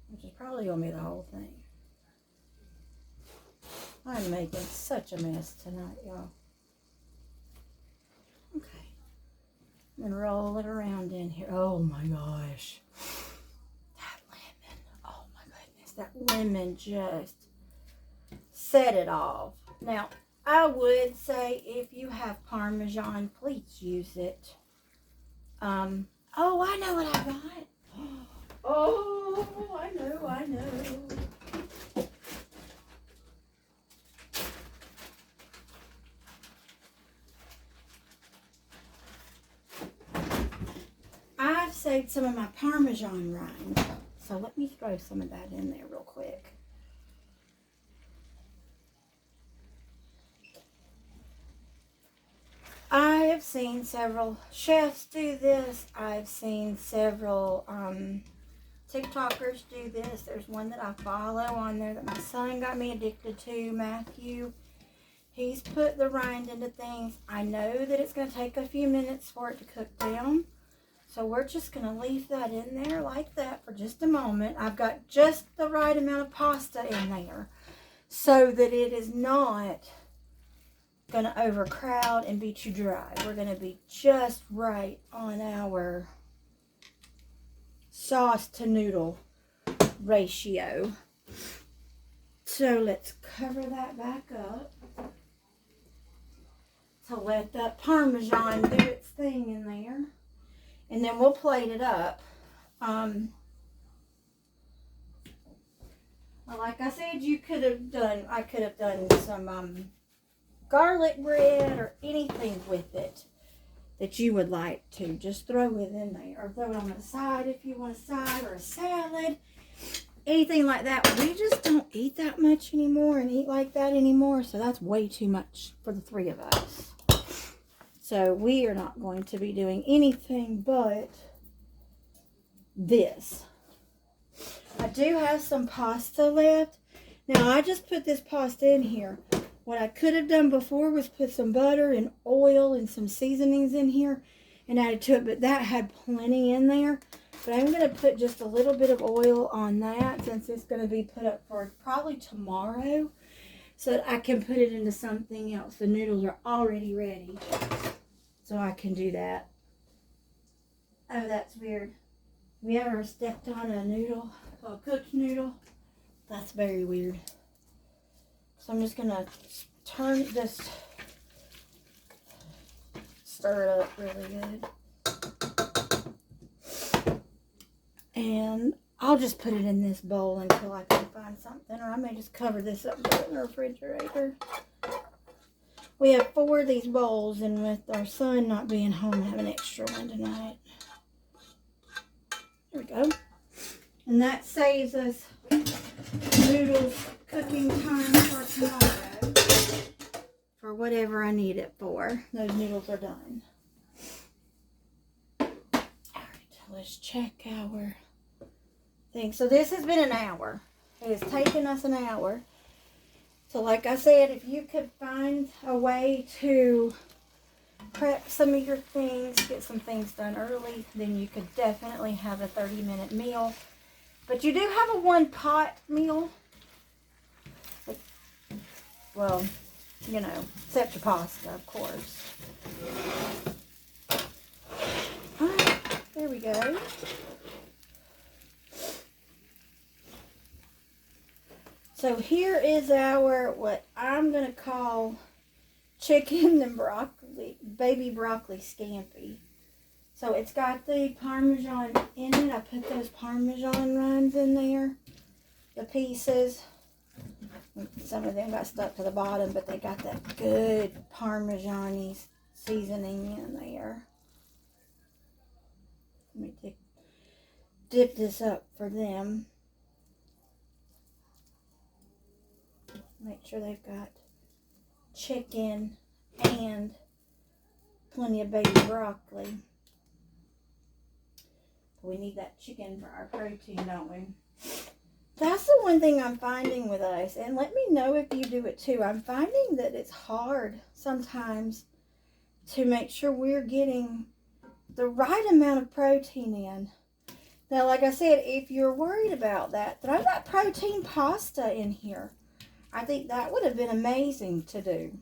Which is probably going to be the whole thing. I'm making such a mess tonight, y'all. Okay. And roll it around in here. Oh my gosh. That lemon. Oh my goodness. That lemon just set it off. Now, I would say if you have Parmesan, please use it. Oh, I know what I got. Oh, I know. I've saved some of my Parmesan rind, so let me throw some of that in there real quick. I have seen several chefs do this. I've seen several TikTokers do this. There's one that I follow on there that my son got me addicted to, Matthew. He's put the rind into things. I know that it's going to take a few minutes for it to cook down. So we're just going to leave that in there like that for just a moment. I've got just the right amount of pasta in there so that it is not going to overcrowd and be too dry. We're going to be just right on our sauce to noodle ratio. So let's cover that back up to let that Parmesan do its thing in there. And then we'll plate it up. Like I said, I could have done some garlic bread or anything with it that you would like to. Just throw it in there. Or throw it on the side if you want a side or a salad. Anything like that. We just don't eat that much anymore and eat like that anymore. So that's way too much for the three of us. So we are not going to be doing anything but this. I do have some pasta left. Now I just put this pasta in here. What I could have done before was put some butter and oil and some seasonings in here and added to it. But that had plenty in there. But I'm going to put just a little bit of oil on that since it's going to be put up for probably tomorrow. So that I can put it into something else. The noodles are already ready. So I can do that. Oh, that's weird. Have you ever stepped on a noodle, a cooked noodle? That's very weird. So I'm just going to stir it up really good. And I'll just put it in this bowl until I can find something. Or I may just cover this up and put it in the refrigerator. We have 4 of these bowls, and with our son not being home, I have an extra one tonight. There we go. And that saves us noodles cooking time for tomorrow. For whatever I need it for. Those noodles are done. Alright, let's check our thing. So this has been an hour. It has taken us an hour. So like I said, if you could find a way to prep some of your things, get some things done early, then you could definitely have a 30-minute meal. But you do have a 1-pot meal. Well, you know, except your pasta, of course. Alright, there we go. So here is our, what I'm going to call chicken and broccoli, baby broccoli scampi. So it's got the Parmesan in it. I put those Parmesan rinds in there, the pieces. Some of them got stuck to the bottom, but they got that good Parmesan-y seasoning in there. Let me dip this up for them. Make sure they've got chicken and plenty of baby broccoli. We need that chicken for our protein, don't we? That's the one thing I'm finding with us. And let me know if you do it too. I'm finding that it's hard sometimes to make sure we're getting the right amount of protein in. Now, like I said, if you're worried about that, throw that protein pasta in here. I think that would have been amazing to do.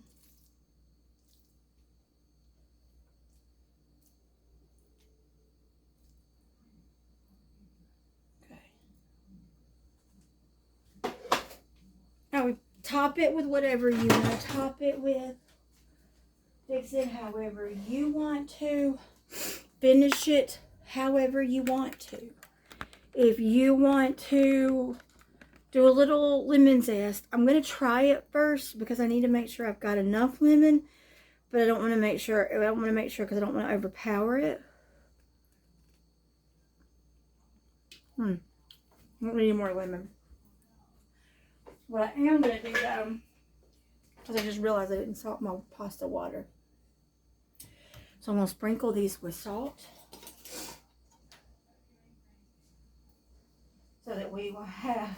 Okay. Now we top it with whatever you want to top it with. Fix it however you want to. Finish it however you want to. If you want to do a little lemon zest, I'm going to try it first because I need to make sure I've got enough lemon, but I don't want to make sure because I don't want to overpower it. I don't need more lemon. What I am going to do though, because I just realized I didn't salt my pasta water. So I'm going to sprinkle these with salt so that we will have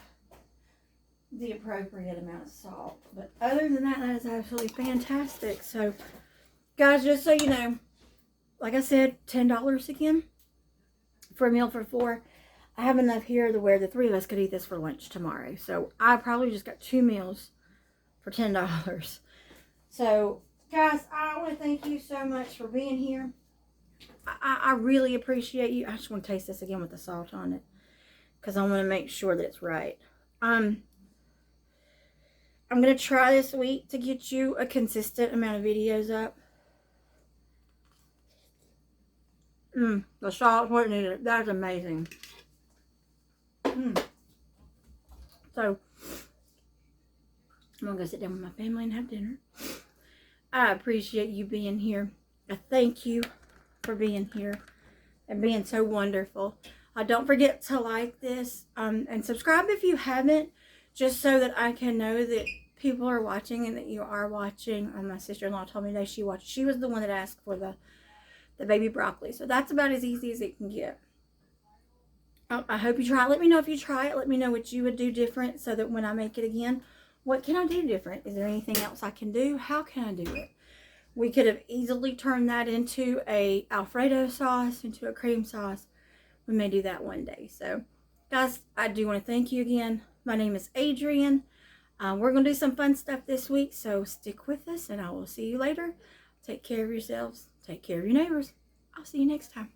the appropriate amount of salt. But other than that, that is absolutely fantastic. So guys, just so you know, like I said, $10 again for a meal for 4. I have enough here to where the 3 of us could eat this for lunch tomorrow. So I probably just got 2 meals for $10. So guys, I want to thank you so much for being here. I really appreciate you. I just want to taste this again with the salt on it because I want to make sure that it's right. I'm going to try this week to get you a consistent amount of videos up. The salt wasn't needed. That's amazing. So I'm going to go sit down with my family and have dinner. I appreciate you being here. I thank you for being here and being so wonderful. Don't forget to like this and subscribe if you haven't, just so that I can know that people are watching and that you are watching. My sister-in-law told me today she watched. She was the one that asked for the baby broccoli. So that's about as easy as it can get. I hope you try it. Let me know if you try it. Let me know what you would do different so that when I make it again, what can I do different? Is there anything else I can do? How can I do it? We could have easily turned that into a Alfredo sauce, into a cream sauce. We may do that one day. So, guys, I do want to thank you again. My name is Adrienne. We're going to do some fun stuff this week, so stick with us, and I will see you later. Take care of yourselves. Take care of your neighbors. I'll see you next time.